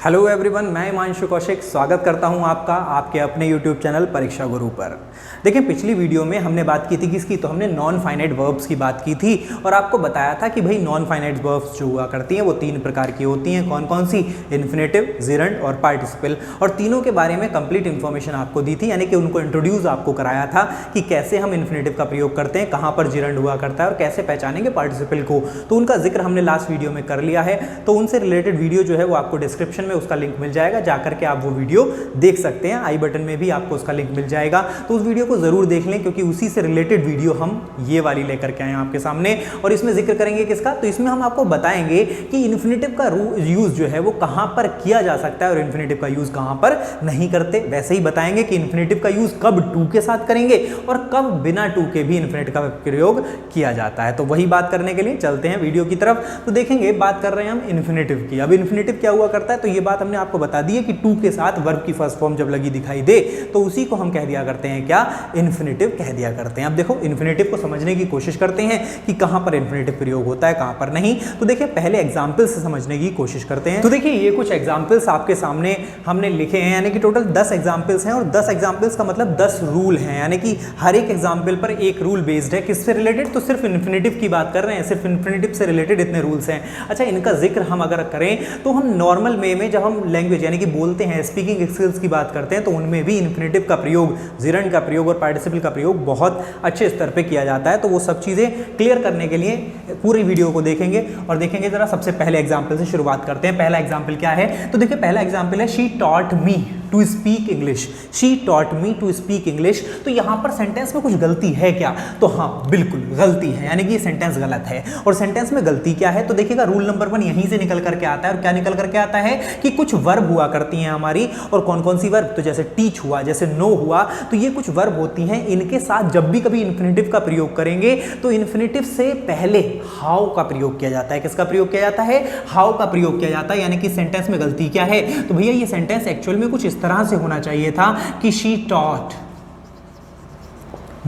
Hello everyone, मैं हिमांशु कौशिक स्वागत करता हूं आपका आपके अपने यूट्यूब चैनल परीक्षा गुरु पर। देखिए, पिछली वीडियो में हमने बात की थी किसकी, तो हमने नॉन फाइनाइट वर्ब्स की बात की थी और आपको बताया था कि भाई नॉन फाइनाइट वर्ब्स जो हुआ करती हैं वो तीन प्रकार की होती हैं। कौन कौन सी? इन्फिनेटिव, जिरंड और पार्टिसिपल। और तीनों के बारे में कंप्लीट इन्फॉर्मेशन आपको दी थी, यानी कि उनको इंट्रोड्यूस आपको कराया था कि कैसे हम इन्फिनेटिव का प्रयोग करते हैं, कहाँ पर जिरंड हुआ करता है और कैसे पहचानेंगे पार्टिसिपल को। तो उनका जिक्र हमने लास्ट वीडियो में कर लिया है, तो उनसे रिलेटेड वीडियो जो है वो आपको डिस्क्रिप्शन में उसका लिंक मिल जाएगा, जाकर के आप वो वीडियो देख सकते हैं। आई बटन में भी आपको उसका लिंक मिल जाएगा, तो उस वीडियो को जरूर देख लें, क्योंकि उसी से रिलेटेड वीडियो हम ये वाली लेकर के आए हैं आपके सामने। और इसमें जिक्र करेंगे किसका, तो इसमें हम आपको बताएंगे कि इन्फिनेटिव का यूज जो है वो कहां पर किया जा सकता है और इन्फिनेटिव का यूज कहां पर नहीं करते। वैसे ही बताएंगे कि इन्फिनेटिव का यूज कब टू के साथ करेंगे और कब बिना टू के भी इन्फिनेटिव का प्रयोग किया जाता है। तो वही बात करने के लिए चलते हैं वीडियो की तरफ। तो देखेंगे, बात कर रहे हैं हम इन्फिनेटिव की। अब इन्फिनेटिव क्या हुआ करता है, तो ये बात हमने आपको बता दी है कि टू के साथ वर्ब की फर्स्ट फॉर्म जब लगी दिखाई दे तो उसी को हम कह दिया करते हैं क्या, इन्फिनेटिव कह दिया करते हैं। अब देखो, इन्फिनेटिव को समझने की कोशिश करते हैं कि कहां पर इन्फिनेटिव प्रयोग होता है, कहां पर नहीं। तो देखिए, पहले एग्जांपल से समझने की कोशिश करते हैं। तो देखिए, ये कुछ एग्जांपल्स आपके सामने हमने लिखे हैं, यानी कि टोटल 10 एग्जांपल्स हैं और 10 एग्जांपल्स का मतलब 10 रूल हैं, यानी कि हर एक एग्जांपल पर एक रूल बेस्ड है। किससे रिलेटेड, तो सिर्फ इन्फिनेटिव की बात कर रहे हैं, सिर्फ इन्फिनेटिव से रिलेटेड इतने रूल्स हैं। अच्छा, इनका जिक्र हम अगर करें तो हम नॉर्मल वे में जब हम लैंग्वेज यानी कि बोलते हैं, स्पीकिंग स्किल्स की बात करते हैं, तो उनमें भी इन्फिनेटिव का प्रयोग, जिरंड का प्रयोग और पार्टिसिपल का प्रयोग बहुत अच्छे स्तर पे किया जाता है। तो वो सब चीज़ें क्लियर करने के लिए पूरी वीडियो को देखेंगे और देखेंगे जरा। सबसे पहले एग्जाम्पल से शुरुआत करते हैं। पहला एग्जाम्पल क्या है, तो देखिए, पहला एग्जाम्पल है she taught me to speak English. She taught me to speak English. तो यहां पर सेंटेंस में कुछ गलती है क्या, तो हाँ, बिल्कुल गलती है, यानी कि ये सेंटेंस गलत है। और सेंटेंस में गलती क्या है, तो देखिएगा, रूल नंबर 1 यहीं से निकल करके आता है। और क्या निकल करके आता है कि कुछ वर्ब हुआ करती हैं हमारी, और कौन कौन सी वर्ब, तो जैसे टीच हुआ, जैसे नो हुआ, तो ये कुछ वर्ब होती हैं। इनके साथ जब भी कभी इन्फिनेटिव का प्रयोग करेंगे तो इन्फिनेटिव से पहले हाउ का प्रयोग किया जाता है। किसका प्रयोग किया जाता है, हाउ का प्रयोग किया जाता है। यानी कि सेंटेंस में गलती क्या है, तो भैया ये सेंटेंस एक्चुअल में कुछ इस तरह से होना चाहिए था कि she taught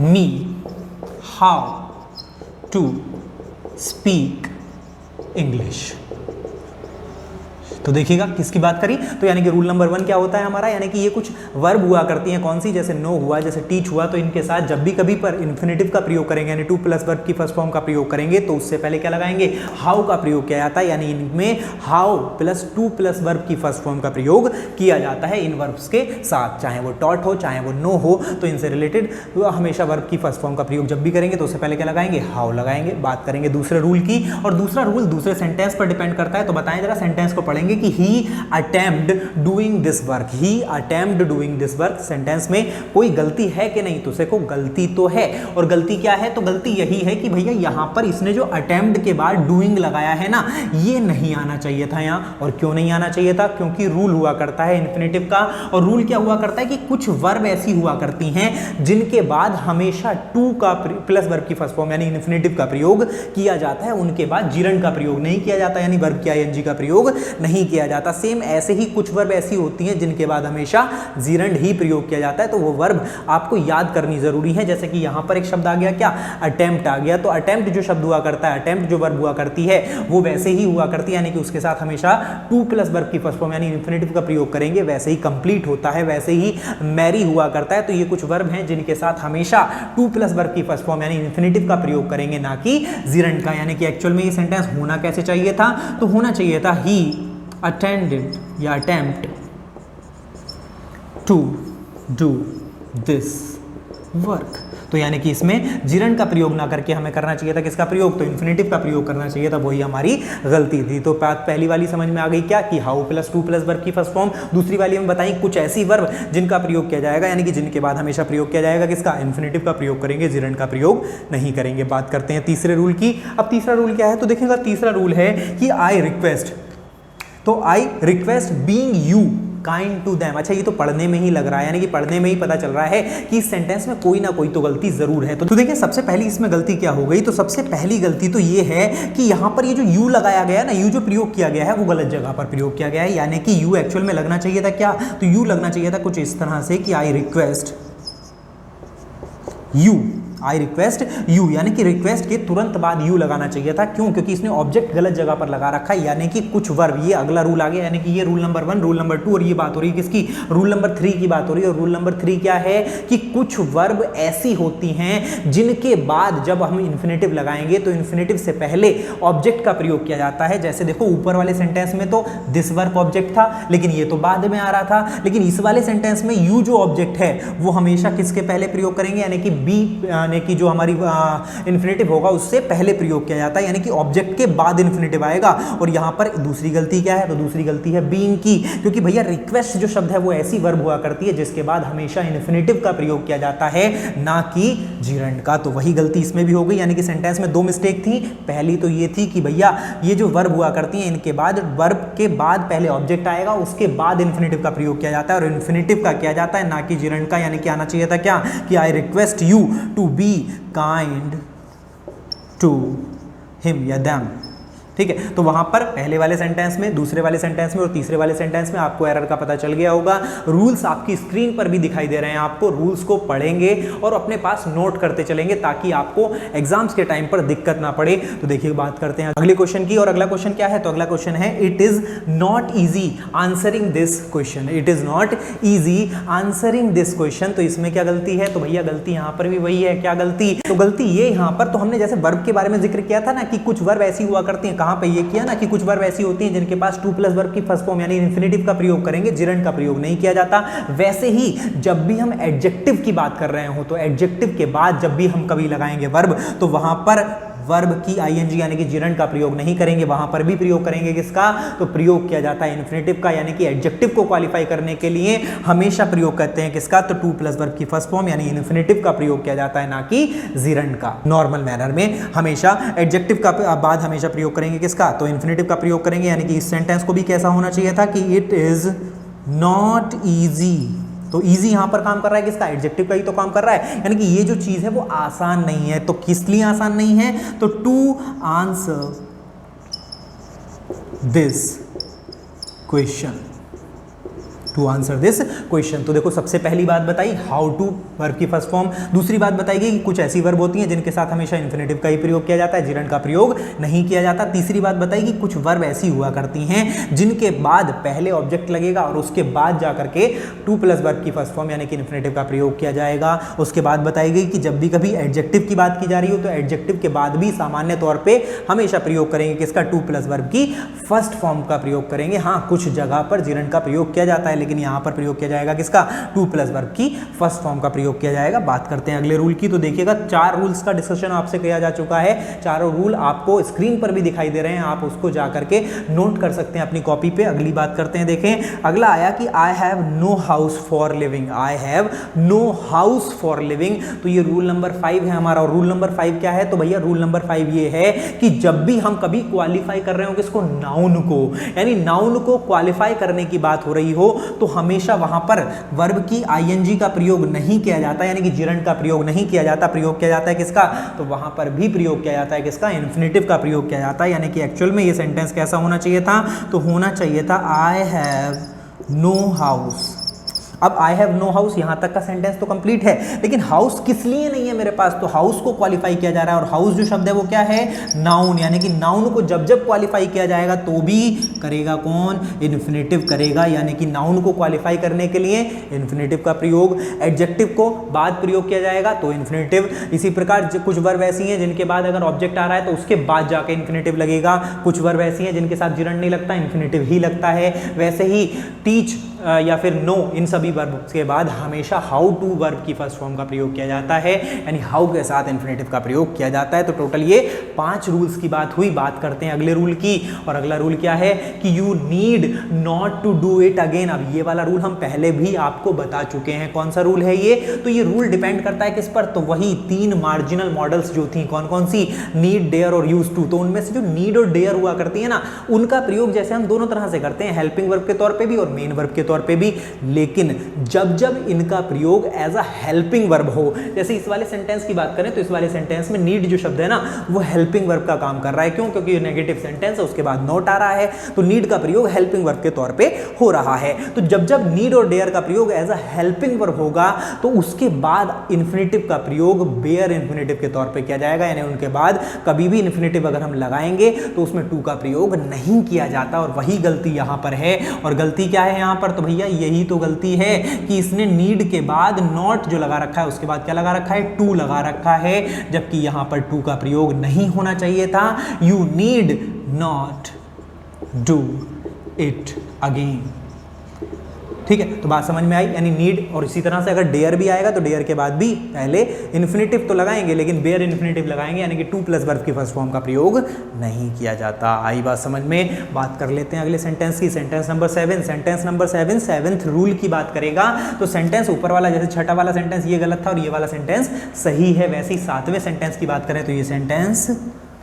me how to speak English. तो देखिएगा, किसकी बात करी, तो यानी कि रूल नंबर 1 क्या होता है हमारा, यानी कि ये कुछ वर्ब हुआ करती हैं। कौन सी, जैसे नो हुआ, जैसे टीच हुआ, तो इनके साथ जब भी कभी पर इन्फिनेटिव का प्रयोग करेंगे, यानी टू प्लस वर्ब की फर्स्ट फॉर्म का प्रयोग करेंगे, तो उससे पहले क्या लगाएंगे, हाउ का प्रयोग किया जाता है। यानी इनमें how plus two plus verb की फर्स्ट फॉर्म का प्रयोग किया जाता है इन वर्ब्स के साथ, चाहे वो टॉट हो चाहे वो नो हो। तो इनसे रिलेटेड हमेशा वर्ब की फर्स्ट फॉर्म का प्रयोग जब भी करेंगे तो उससे पहले क्या लगाएंगे, हाउ लगाएंगे। बात करेंगे दूसरे रूल की, और दूसरा रूल दूसरे सेंटेंस पर डिपेंड करता है। तो बताएं जरा, सेंटेंस को पढ़ेंगे कि he attempted doing this work। he attempted doing this work। Sentence में कोई गलती है कि नहीं, तो देखो गलती तो है। और गलती क्या है, तो गलती यही है कि भैया यहां पर इसने जो अटेम्प्ट के बाद डूइंग लगाया है ना, ये नहीं आना चाहिए था यहां। और क्यों नहीं आना चाहिए था, क्योंकि रूल हुआ करता है इन्फिनेटिव का, और रूल क्या हुआ करता है कि कुछ वर्ब ऐसी हुआ करती हैं जिनके बाद हमेशा टू का प्लस वर्ब की फर्स्ट फॉर्म यानी इन्फिनेटिव का प्रयोग किया जाता है, उनके बाद जिरंड का प्रयोग नहीं किया जाता, यानी वर्ब की आईएनजी का प्रयोग नहीं किया जाता। सेम ऐसे ही कुछ वर्ब ऐसी होती हैं जिनके बाद हमेशा जिरंड ही प्रयोग किया जाता है। तो वो वर्ब आपको याद करनी जरूरी है। जैसे कि यहां पर एक शब्द आ गया, क्या, अटेम्प्ट आ गया, तो अटेम्प्ट जो शब्द हुआ करता है, अटेम्प्ट जो वर्ब हुआ करती है वो वैसे ही हुआ करती है, यानी कि उसके साथ हमेशा टू प्लस वर्ब की फर्स्ट फॉर्म यानी इन्फिनेटिव का प्रयोग करेंगे, वैसे ही कंप्लीट होता है, वैसे ही मैरी हुआ करता है। तो ये कुछ वर्ब हैं जिनके साथ हमेशा टू प्लस वर्ब की फर्स्ट फॉर्म यानी इन्फिनेटिव का प्रयोग करेंगे, ना कि जिरंड का। यानी कि एक्चुअल में ये सेंटेंस होना कैसे चाहिए था, तो होना चाहिए था ही attended या attempt to do this work। तो यानी कि इसमें जिरंड का प्रयोग ना करके हमें करना चाहिए था किसका प्रयोग, तो इन्फिनेटिव का प्रयोग करना चाहिए था। वही हमारी गलती थी। तो बात पहली वाली समझ में आ गई क्या, कि how plus two plus verb की फर्स्ट फॉर्म। दूसरी वाली हम बताएं कुछ ऐसी वर्ब जिनका प्रयोग किया जाएगा, यानी कि जिनके बाद हमेशा प्रयोग किया जाएगा किसका, इन्फिनेटिव का प्रयोग करेंगे, जिरंड का प्रयोग नहीं करेंगे। बात करते हैं तीसरे रूल की। अब तीसरा रूल क्या है, तो देखिएगा, तीसरा रूल है कि आई रिक्वेस्ट, तो I request being you kind to them. अच्छा, ये तो पढ़ने में ही लग रहा है, यानी कि पढ़ने में ही पता चल रहा है कि इस सेंटेंस में कोई ना कोई तो गलती जरूर है। तो देखिए, सबसे पहली इसमें गलती क्या हो गई, तो सबसे पहली गलती तो ये है कि यहां पर ये जो यू लगाया गया ना, यू जो प्रयोग किया गया है वो गलत जगह पर प्रयोग किया गया है। यानी कि यू एक्चुअल में लगना चाहिए था क्या, तो यू लगना चाहिए था कुछ इस तरह से कि I request you I request you, यानी कि रिक्वेस्ट के तुरंत बाद यू लगाना चाहिए था। क्यों? क्योंकि इसने ऑब्जेक्ट गलत जगह पर लगा रखा है, यानी कि कुछ वर्ब, ये अगला रूल आ गया, यानी कि ये रूल नंबर 1, रूल नंबर 2 और ये बात हो रही है किसकी? रूल नंबर 3 की बात हो रही है। और रूल नंबर 3 क्या है कि कुछ वर्ब ऐसी होती हैं जिनके बाद जब हम इन्फिनेटिव लगाएंगे तो इन्फिनेटिव से पहले ऑब्जेक्ट का प्रयोग किया जाता है। जैसे देखो ऊपर वाले सेंटेंस में तो दिस वर्ब ऑब्जेक्ट था, लेकिन ये तो बाद में आ रहा था, लेकिन इस वाले सेंटेंस में यू जो ऑब्जेक्ट है वो हमेशा किसके पहले प्रयोग करेंगे, यानी कि बी, यानी कि जो हमारी इन्फिनेटिव होगा उससे पहले प्रयोग किया जाता है, यानी कि ऑब्जेक्ट के बाद इन्फिनेटिव आएगा। और यहां पर दूसरी गलती क्या है? तो दूसरी गलती है बीइंग की, क्योंकि भैया रिक्वेस्ट जो शब्द है वो ऐसी वर्ब हुआ करती है जिसके बाद हमेशा इन्फिनेटिव का प्रयोग किया जाता है, ना कि जिरंड का। तो वही गलती इसमें भी हो गई, यानी कि सेंटेंस में 2 मिस्टेक थी। पहली तो ये थी कि भैया ये जो वर्ब हुआ करती हैं इनके बाद वर्ब के बाद पहले ऑब्जेक्ट आएगा, उसके बाद इन्फिनेटिव का प्रयोग किया जाता है, और इन्फिनेटिव का किया जाता है ना कि जिरंड का। यानी कि आना चाहिए था क्या कि I request you to be kind to him या देम। ठीक है, तो वहां पर पहले वाले सेंटेंस में, दूसरे वाले सेंटेंस में और तीसरे वाले सेंटेंस में आपको एरर का पता चल गया होगा। रूल्स आपकी स्क्रीन पर भी दिखाई दे रहे हैं, आपको रूल्स को पढ़ेंगे और अपने पास नोट करते चलेंगे ताकि आपको एग्जाम्स के टाइम पर दिक्कत ना पड़े। तो देखिए बात करते हैं अगले क्वेश्चन की, और अगला क्वेश्चन क्या है? तो अगला क्वेश्चन है it is not easy answering this question. It is not easy answering this question. तो इसमें क्या गलती है? तो भैया गलती यहां पर भी वही है। क्या गलती? तो गलती ये यहां पर, तो हमने जैसे वर्ब के बारे में जिक्र किया था ना कि कुछ वर्ब ऐसी हुआ करती हैं, कहां पे ये किया ना कि कुछ वर्ब ऐसी होती हैं जिनके पास 2+ वर्ब की फर्स्ट फॉर्म यानी इन्फिनेटिव का प्रयोग करेंगे, जिरंड का प्रयोग नहीं किया जाता। वैसे ही जब भी हम एडजेक्टिव की बात कर रहे हो तो एडजेक्टिव के बाद जब भी हम कभी लगाएंगे वर्ब तो वहां पर वर्ब की आईएनजी यानी कि जिरंड का प्रयोग नहीं करेंगे, वहां पर भी प्रयोग करेंगे किसका? तो प्रयोग किया जाता है इन्फिनेटिव का, यानी कि एडजेक्टिव को क्वालिफाई करने के लिए हमेशा प्रयोग करते हैं किसका? तो 2+ वर्ब की फर्स्ट फॉर्म यानी इन्फिनेटिव का प्रयोग किया जाता है, ना कि जिरंड का। नॉर्मल मैनर में हमेशा एडजेक्टिव का बाद हमेशा प्रयोग करेंगे किसका? तो इन्फिनेटिव का प्रयोग करेंगे। यानी कि इस सेंटेंस को भी कैसा होना चाहिए था कि इट इज नॉट ईजी। तो इजी यहां पर काम कर रहा है किसका? एडजेक्टिव का ही तो काम कर रहा है, यानी कि ये जो चीज है वो आसान नहीं है। तो किस लिए आसान नहीं है? तो to answer this question, to answer this question. तो देखो सबसे पहली बात बताई हाउ टू वर्ब की फर्स्ट फॉर्म, दूसरी बात बताई गई कि कुछ ऐसी वर्ब होती हैं जिनके साथ हमेशा इन्फिनेटिव का ही प्रयोग किया जाता है, जिरंड का प्रयोग नहीं किया जाता। तीसरी बात बताई कि कुछ वर्ब ऐसी हुआ करती हैं जिनके बाद पहले ऑब्जेक्ट लगेगा और उसके बाद जाकर के 2+ वर्ब की फर्स्ट फॉर्म यानी कि इन्फिनेटिव का प्रयोग किया जाएगा। उसके बाद बताई गई कि जब भी कभी एडजेक्टिव की बात की जा रही हो तो एडजेक्टिव के बाद भी सामान्य तौर पर हमेशा प्रयोग करेंगे किसका? 2+ वर्ब की फर्स्ट फॉर्म का प्रयोग करेंगे। हाँ, कुछ जगह पर जिरंड का प्रयोग किया जाता है, लेकिन यहां पर प्रयोग किया जाएगा किसका? 2+ वर्ब की फर्स्ट फॉर्म का प्रयोग किया जाएगा। बात करते हैं अगले रूल की। तो देखिएगा 4 रूल्स का डिस्कशन आपसे किया जा चुका है, चारों रूल आपको स्क्रीन पर भी दिखाई दे रहे हैं, आप उसको जाकर के नोट कर सकते हैं अपनी कॉपी पे। अगली बात करते हैं, देखें अगला आया कि I have no house for living. I have no house for living, तो ये रूल नंबर 5 है हमारा। और रूल नंबर 5 क्या है? तो भैया रूल नंबर 5 ये है कि जब भी हम कभी क्वालिफाई कर रहे हो किसको? नाउन को, यानी नाउन को क्वालिफाई करने की बात हो रही हो तो हमेशा वहां पर वर्ब की आईएनजी का प्रयोग नहीं किया जाता, यानी कि जिरंड का प्रयोग नहीं किया जाता। प्रयोग किया जाता है किसका? तो वहां पर भी प्रयोग किया जाता है किसका? इन्फिनेटिव का प्रयोग किया जाता है। यानी कि एक्चुअल में ये सेंटेंस कैसा होना चाहिए था? तो होना चाहिए था आई हैव नो हाउस। अब आई हैव नो हाउस यहां तक का सेंटेंस तो कंप्लीट है, लेकिन हाउस किस लिए नहीं है मेरे पास? तो हाउस को क्वालिफाई किया जा रहा है, और हाउस जो शब्द है वो क्या है? नाउन, यानी कि नाउन को जब जब क्वालिफाई किया जाएगा तो भी करेगा कौन? इन्फिनेटिव करेगा। यानी कि नाउन को क्वालिफाई करने के लिए इन्फिनेटिव का प्रयोग, एडजेक्टिव को बाद प्रयोग किया जाएगा तो इन्फिनेटिव। इसी प्रकार कुछ वर्ब ऐसी हैं जिनके बाद अगर ऑब्जेक्ट आ रहा है तो उसके बाद जाके इन्फिनेटिव लगेगा। कुछ वर्ब ऐसी हैं जिनके साथ जिरंड नहीं लगता, इन्फिनेटिव ही लगता है। वैसे ही टीच या फिर नो, इन सभी वर्ब के बाद हमेशा हाउ टू वर्ब की फर्स्ट फॉर्म का प्रयोग किया जाता है, यानी हाउ के साथ इन्फिनेटिव का प्रयोग किया जाता है। तो टोटल ये 5 रूल्स की बात हुई। बात करते हैं अगले रूल की, और अगला रूल क्या है कि you need not to do it again. अब ये वाला रूल हम पहले भी आपको बता चुके हैं। कौन सा रूल है ये? तो ये रूल डिपेंड करता है किस पर? तो वही 3 मार्जिनल मॉडल्स जो थी, कौन कौन सी? नीड, डेयर और यूज टू। तो उनमें से जो नीड और डेयर हुआ करती है ना, उनका प्रयोग जैसे हम दोनों तरह से करते हैं, हेल्पिंग वर्ब के तौर पर भी और मेन वर्ब के तौर पे भी, लेकिन जब जब इनका प्रयोग एज अ हेल्पिंग वर्ब हो, जैसे इस वाले सेंटेंस की बात करें तो इस वाले सेंटेंस में नीड जो शब्द है ना वो हेल्पिंग वर्ब का काम कर रहा है। क्यों? क्योंकि नेगेटिव सेंटेंस है, उसके बाद नॉट आ रहा है, तो नीड का प्रयोग हेल्पिंग वर्ब के तौर पे हो रहा है। तो जब जब नीड और डेयर का प्रयोग एज अ हेल्पिंग वर्ब होगा तो उसके बाद इंफिनिटिव का प्रयोग बेयर इंफिनिटिव के तौर पे किया जाएगा, यानी उनके बाद कभी भी इंफिनिटिव अगर हम लगाएंगे तो उसमें टू का प्रयोग नहीं किया जाता, और वही गलती यहां पर है। और गलती क्या है यहां पर? तो भैया यही तो गलती है कि इसने नीड के बाद नॉट जो लगा रखा है उसके बाद क्या लगा रखा है? टू लगा रखा है, जबकि यहां पर टू का प्रयोग नहीं होना चाहिए था। You need not do it again. ठीक है, तो बात समझ में आई, यानी नीड। और इसी तरह से अगर डेयर भी आएगा तो डेयर के बाद भी पहले इन्फिनिटिव तो लगाएंगे, लेकिन बेयर इन्फिनिटिव लगाएंगे, यानी कि टू प्लस वर्ब की फर्स्ट फॉर्म का प्रयोग नहीं किया जाता। आई बात समझ में? बात कर लेते हैं अगले सेंटेंस की। Sentence number 7। Sentence number 7 seventh rule की बात करेगा। तो सेंटेंस ऊपर वाला, जैसे छठा वाला सेंटेंस ये गलत था और ये वाला सेंटेंस सही है, वैसे ही सातवें सेंटेंस की बात करें तो ये सेंटेंस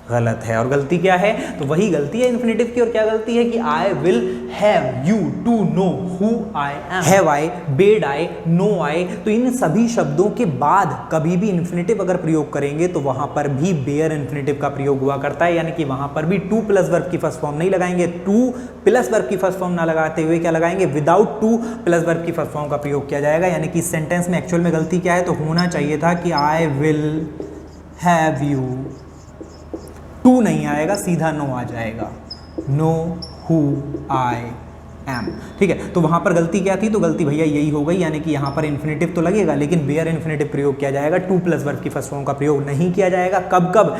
गलत है। और गलती क्या है? तो वही गलती है इन्फिनिटिव की। और क्या गलती है? कि I will have you to know who I am, have I, bed I, know I. तो इन सभी शब्दों के बाद कभी भी इन्फिनिटिव अगर प्रयोग करेंगे तो वहां पर भी बेयर इन्फिनिटिव का प्रयोग हुआ करता है, यानी कि वहां पर भी टू प्लस वर्ब की फर्स्ट फॉर्म नहीं लगाएंगे, टू प्लस वर्ब की फर्स्ट फॉर्म ना लगाते हुए क्या लगाएंगे? विदाउट टू प्लस वर्ब की फर्स्ट फॉर्म का प्रयोग किया जाएगा। यानी कि इस सेंटेंस में एक्चुअल में गलती क्या है? तो होना चाहिए था कि I will have you, to नहीं आएगा, सीधा नो आ जाएगा, नो हु आई एम। ठीक है, तो वहां पर गलती क्या थी? तो गलती भैया यही हो गई, यानी कि यहां पर इन्फिनिटिव तो लगेगा लेकिन बेयर इन्फिनिटिव प्रयोग किया जाएगा, टू प्लस वर्ब की फर्स्ट फॉर्म का प्रयोग नहीं किया जाएगा। कब कब?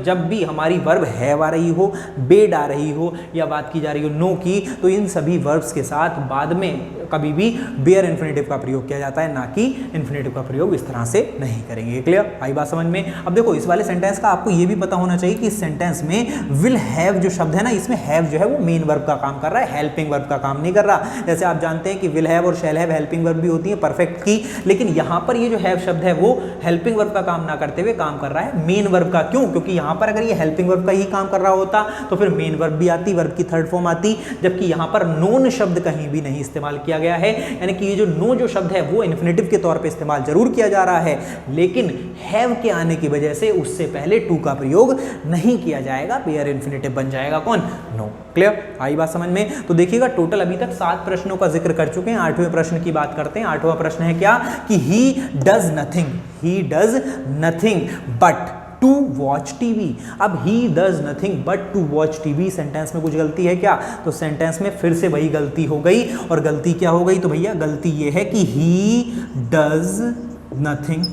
जब भी हमारी वर्ब हैव आ रही हो, बेड आ रही हो, या बात की जा रही हो नो की, तो इन सभी वर्ब्स के साथ बाद में कभी भी बेयर इन्फिनिटिव का प्रयोग किया जाता है, ना कि इन्फिनिटिव का प्रयोग इस तरह से नहीं करेंगे। क्लियर? आई बात समझ में? अब देखो इस वाले सेंटेंस का आपको ये भी पता होना चाहिए कि इस सेंटेंस में विल हैव जो शब्द है ना, इसमें हैव जो है वो मेन वर्ब का काम कर रहा है, हेल्पिंग वर्ब का काम नहीं कर रहा। जैसे आप जानते हैं कि विल हैव और शैल हैव हेल्पिंग वर्ब भी होती है परफेक्ट की, लेकिन यहां पर ये जो हैव शब्द है वो हेल्पिंग वर्ब का काम ना करते हुए काम कर रहा है मेन वर्ब का। क्यों? क्योंकि यहां पर अगर ये हेल्पिंग वर्ब का ही काम कर रहा होता तो फिर मेन वर्ब भी आती, वर्ब की थर्ड फॉर्म आती, जबकि यहां पर नोन शब्द कहीं भी नहीं इस्तेमाल किया गया है। यानी कि ये जो नो जो शब्द है वो इन्फिनिटिव के तौर पे इस्तेमाल जरूर किया जा रहा है, लेकिन हैव के आने की वजह से उससे पहले टू का प्रयोग नहीं किया जाएगा, बेयर इन्फिनिटिव बन जाएगा कौन? नो। क्लियर? आई बात समझ में? तो देखिएगा टोटल अभी तक 7 प्रश्नों का जिक्र कर चुके हैं। 8वें प्रश्न की बात करते हैं। 8वां प्रश्न है क्या? कि he does nothing but to watch TV. अब he does nothing but to watch TV, sentence में कुछ गलती है क्या? तो सेंटेंस में फिर से वही गलती हो गई। और गलती क्या हो गई? तो भैया गलती ये है कि ही डज नथिंग।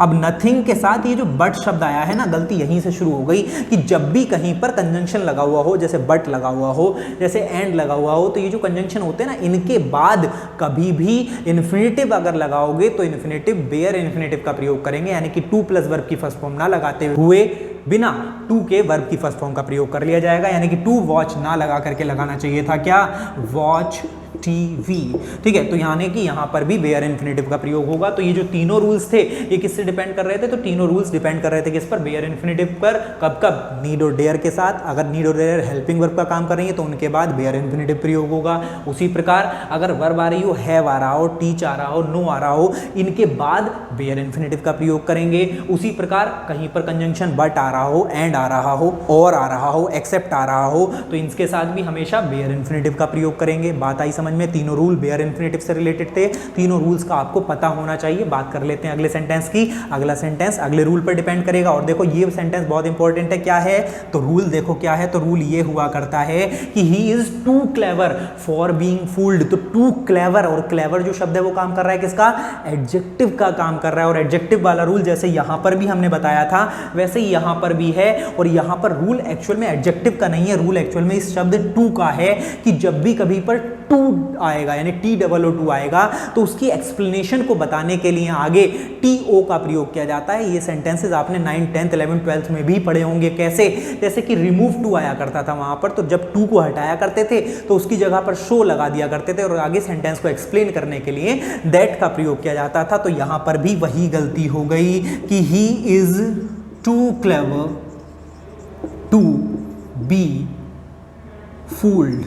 अब नथिंग के साथ ये जो बट शब्द आया है ना, गलती यहीं से शुरू हो गई कि जब भी कहीं पर कंजंक्शन लगा हुआ हो, जैसे बट लगा हुआ हो, जैसे एंड लगा हुआ हो, तो ये जो कंजंक्शन होते हैं ना, इनके बाद कभी भी इन्फिनिटिव अगर लगाओगे तो इन्फिनिटिव बेयर इन्फिनिटिव का प्रयोग करेंगे, यानी कि टू प्लस वर्ब की फर्स्ट फॉर्म ना लगाते हुए बिना टू के वर्ब की फर्स्ट फॉर्म का प्रयोग कर लिया जाएगा। यानी कि टू वॉच ना लगा करके लगाना चाहिए था क्या? Watch TV. ठीक है, तो यानी कि यहां पर भी बेयर इन्फिनिटिव का प्रयोग होगा। तो ये जो तीनों रूल्स थे ये किससे डिपेंड कर रहे थे? तो तीनों रूल्स डिपेंड कर रहे थे किस पर? बेयर इन्फिनिटिव पर। कब कब? नीड और डेयर के साथ। अगर नीड और डेयर हेल्पिंग वर्ब का काम कर रही है तो उनके बाद बेयर इन्फिनिटिव प्रयोग होगा। उसी प्रकार अगर वर्ब आ रही हो, हैव आ रहा हो, टीच आ रहा हो, नो आ रहा हो, इनके बाद बेयर इन्फिनिटिव का प्रयोग करेंगे। उसी प्रकार कहीं पर कंजंक्शन बट आ रहा हो, एंड आ रहा हो, और आ रहा हो, एक्सेप्ट आ रहा हो, तो इनके साथ भी हमेशा बेयर इन्फिनिटिव का प्रयोग करेंगे। बात आई समझ में? तीनों रूल बेयर इन्फिनिटिव से रिलेटेड थे। तीनों रूल्स का आपको पता होना चाहिए। बात कर लेते हैं अगले सेंटेंस की। अगला सेंटेंस अगले रूल पर डिपेंड करेगा। और देखो ये सेंटेंस बहुत इंपॉर्टेंट है। क्या है? तो रूल देखो क्या है। तो रूल ये हुआ करता है कि he is too clever for being fooled. तो टू क्लेवर, और क्लेवर जो शब्द है वो काम कर रहा है किसका? एडजेक्टिव का काम कर रहा है। और एडजेक्टिव वाला रूल जैसे यहां पर भी हमने बताया था वैसे ही यहां पर भी है। और यहां पर रूल एक्चुअल में एडजेक्टिव का नहीं है, रूल एक्चुअल में इस शब्द टू का है कि जब भी कभी पर टू आएगा यानी TOO आएगा तो उसकी एक्सप्लेनेशन को बताने के लिए आगे TO का प्रयोग किया जाता है। ये सेंटेंसेस आपने 9th 10th 11th 12th में भी पढ़े होंगे। कैसे? जैसे कि रिमूव टू आया करता था वहां पर, तो जब टू को हटाया करते थे तो उसकी जगह पर शो लगा दिया करते थे और आगे सेंटेंस को एक्सप्लेन करने के लिए दैट का प्रयोग किया जाता था। तो यहां पर भी वही गलती हो गई कि he is too clever to be fooled.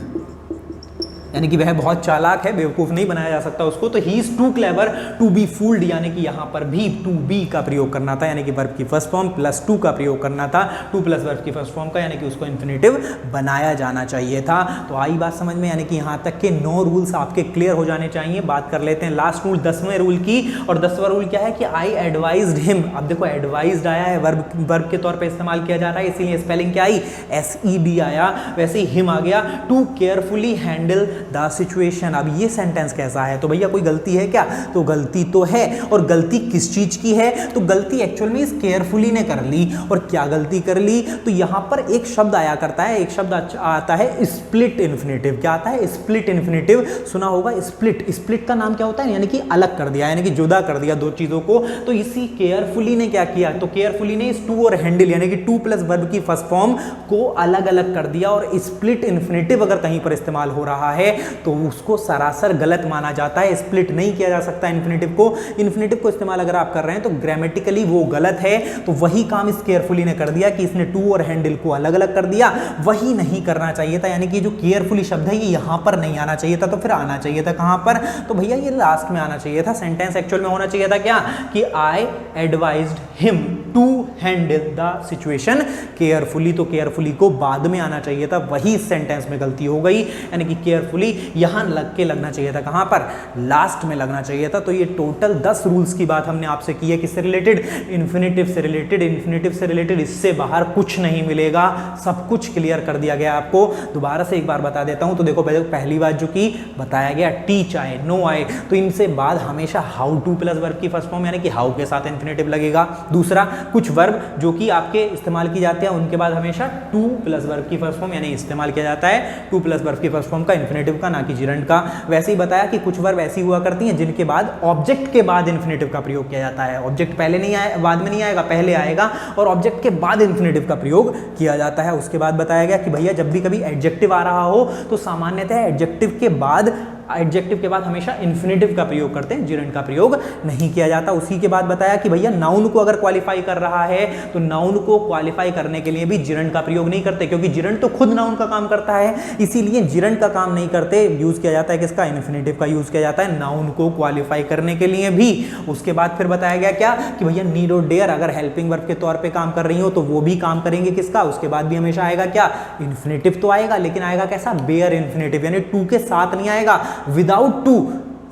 यानी कि वह बहुत चालाक है, बेवकूफ़ नहीं बनाया जा सकता उसको। तो he is too clever to be fooled, यानी कि यहाँ पर भी टू बी का प्रयोग करना था, यानी कि वर्ब की फर्स्ट फॉर्म प्लस टू का प्रयोग करना था, टू प्लस वर्ब की फर्स्ट फॉर्म का, यानी कि उसको इन्फिनेटिव बनाया जाना चाहिए था। तो आई बात समझ में, यानी कि यहाँ तक के 9 रूल्स आपके क्लियर हो जाने चाहिए। बात कर लेते हैं लास्ट रूल 10वें रूल की, और 10वां रूल क्या है कि आई एडवाइज्ड हिम। अब देखो एडवाइज्ड आया है, वर्ब के तौर पे इस्तेमाल किया जा रहा है, इसीलिए स्पेलिंग क्या आई, SED आया, वैसे ही हिम आ गया, to carefully handle the situation. अब ये सेंटेंस कैसा है, तो भैया कोई गलती है क्या, तो गलती तो है, और गलती किस चीज की है, तो गलती एक्चुअल में इस केयरफुली ने कर ली। और क्या गलती कर ली, तो यहां पर एक शब्द आया करता है, एक शब्द आता है स्प्लिट इन्फिनेटिव। क्या आता है, स्प्लिट इन्फिनेटिव, सुना होगा स्प्लिट। स्प्लिट का नाम क्या होता है, यानी कि अलग कर दिया, यानी कि जुदा कर दिया दो चीजों को। तो इसी केयरफुली ने क्या किया, तो केयरफुली ने इस टू और हैंडल यानी कि टू प्लस वर्ब की फर्स्ट फॉर्म को अलग अलग कर दिया। और स्प्लिट इन्फिनेटिव अगर कहीं पर इस्तेमाल हो रहा है तो उसको सरासर गलत माना जाता है। स्प्लिट नहीं किया जा सकता इन्फिनेटिव को। इन्फिनेटिव को इस्तेमाल अगर आप कर रहे हैं तो ग्रामेटिकली वो गलत है। तो वही काम इस केयरफुली ने कर दिया कि इसने टू और हैंडल को अलग अलग कर दिया, वही नहीं करना चाहिए था। यानी कि जो केयरफुली शब्द है ये यहां पर नहीं आना चाहिए था, तो फिर आना चाहिए था कहां पर, तो भैया ये लास्ट में आना चाहिए था। सेंटेंस एक्चुअल में होना चाहिए था क्या, कि I advised him to handle the situation carefully. तो केयरफुली को बाद में आना चाहिए था, वही इस सेंटेंस में गलती हो गई। यानी कि केयरफुली यहां लगना चाहिए था, कहां पर, लास्ट में लगना चाहिए था। तो ये टोटल 10 रूल्स की बात हमने आपसे की है, किससे रिलेटेड, इन्फिनेटिव से रिलेटेड। इन्फिनेटिव से रिलेटेड इससे बाहर कुछ नहीं मिलेगा, सब कुछ क्लियर कर दिया गया आपको। दोबारा से एक बार बता देता हूं। तो देखो पहली बात जो की बताया गया, टीच आए, नो आए, तो इनसे बाद हमेशा हाउ टू प्लस वर्ब की फर्स्ट फॉर्म यानी कि हाउ के साथ इन्फिनेटिव लगेगा। दूसरा, कुछ वर्ब जो कि आपके इस्तेमाल की जाते हैं उनके बाद हमेशा टू प्लस वर्ब की फर्स्ट फॉर्म यानी इस्तेमाल किया जाता है टू प्लस वर्ब की फर्स्ट फॉर्म का, इन्फिनेटिव का, ना कि जिरंड का। वैसे ही बताया कि कुछ वर्ब ऐसी हुआ करती हैं जिनके बाद ऑब्जेक्ट के बाद इन्फिनेटिव का प्रयोग किया जाता है। ऑब्जेक्ट पहले नहीं आए, बाद में नहीं आएगा, पहले आएगा, और ऑब्जेक्ट के बाद इन्फिनेटिव का प्रयोग किया जाता है। उसके बाद बताया गया कि भैया जब भी कभी एडजेक्टिव आ रहा हो तो सामान्यतः एडजेक्टिव के बाद हमेशा इन्फिनेटिव का प्रयोग करते हैं, जिरंड का प्रयोग नहीं किया जाता। उसी के बाद बताया कि भैया नाउन को अगर क्वालिफाई कर रहा है तो नाउन को क्वालिफाई करने के लिए भी जिरंड का प्रयोग नहीं करते, क्योंकि जिरंड तो खुद नाउन का काम करता है, इसीलिए जिरंड का काम नहीं करते। यूज किया जाता है किसका, इन्फिनेटिव का यूज किया जाता है नाउन को क्वालिफाई करने के लिए भी। उसके बाद फिर बताया गया क्या, कि भैया नीड और डेयर अगर हेल्पिंग वर्ब के तौर पर काम कर रही हो तो वो भी काम करेंगे किसका, उसके बाद भी हमेशा आएगा क्या, इन्फिनेटिव तो आएगा, लेकिन आएगा कैसा, बेयर इन्फिनेटिव, यानी टू के साथ नहीं आएगा, विदाउट टू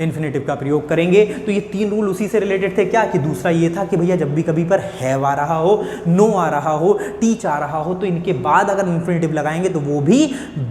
इन्फिनेटिव का प्रयोग करेंगे। तो ये 3 रूल उसी से रिलेटेड थे क्या, कि दूसरा ये था कि भैया जब भी कभी पर हैव आ रहा हो, नो आ रहा हो, टीच आ रहा हो, तो इनके बाद अगर इन्फिनेटिव लगाएंगे तो वो भी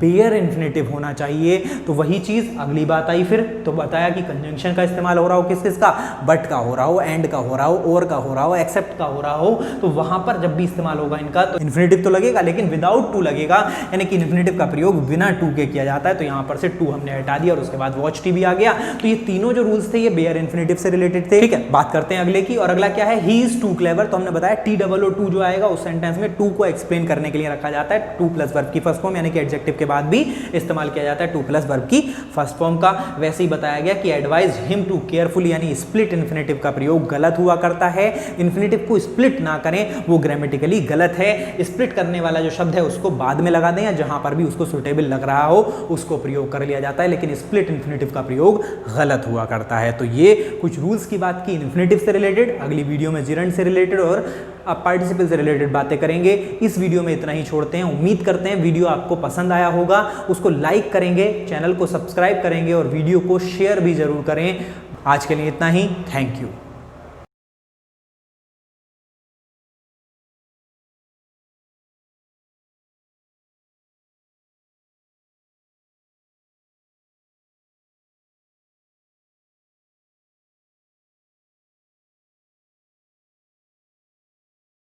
बेयर इन्फिनेटिव होना चाहिए। तो वही चीज़ अगली बात आई फिर, तो बताया कि कंजंक्शन का इस्तेमाल हो रहा हो किसका, बट का हो रहा हो, एंड का हो रहा हो, और का हो रहा हो, एक्सेप्ट का हो रहा हो, तो वहां पर जब भी इस्तेमाल होगा इनका तो इन्फिनेटिव तो लगेगा लेकिन विदाउट टू लगेगा, यानी कि इन्फिनेटिव का प्रयोग बिना टू के किया जाता है। तो यहाँ पर से टू हमने हटा दिया और उसके बाद वॉच टी भी आ गया। तो तीनों जो रूल्स थे ये बेयर इन्फिनेटिव से रिलेटेड थे। ठीक है, बात करते हैं अगले की, और अगला क्या है, ही इज टू क्लेवर। तो हमने बताया TOO जो आएगा उस सेंटेंस में टू को एक्सप्लेन करने के लिए रखा जाता है, टू प्लस वर्ब की फर्स्ट फॉर्म यानी कि एडजेक्टिव के बाद भी इस्तेमाल किया जाता है टू प्लस वर्ब की फर्स्ट फॉर्म का। वैसे ही बताया गया कि एडवाइज हिम टू केयरफुली यानी स्प्लिट इन्फिनेटिव का प्रयोग गलत हुआ करता है। इन्फिनेटिव को स्प्लिट ना करें, वो ग्रामेटिकली गलत है। स्प्लिट करने वाला जो शब्द है उसको बाद में लगा दें या जहां पर भी उसको सुटेबल लग रहा हो उसको प्रयोग कर लिया जाता है, लेकिन स्प्लिट इन्फिनेटिव का प्रयोग गलत हुआ करता है। तो ये कुछ रूल्स की बात की इन्फिनेटिव से रिलेटेड। अगली वीडियो में जिरंड से रिलेटेड और अब पार्टिसिपल से रिलेटेड बातें करेंगे। इस वीडियो में इतना ही छोड़ते हैं। उम्मीद करते हैं वीडियो आपको पसंद आया होगा, उसको लाइक करेंगे, चैनल को सब्सक्राइब करेंगे और वीडियो को शेयर भी जरूर करें। आज के लिए इतना ही, थैंक यू।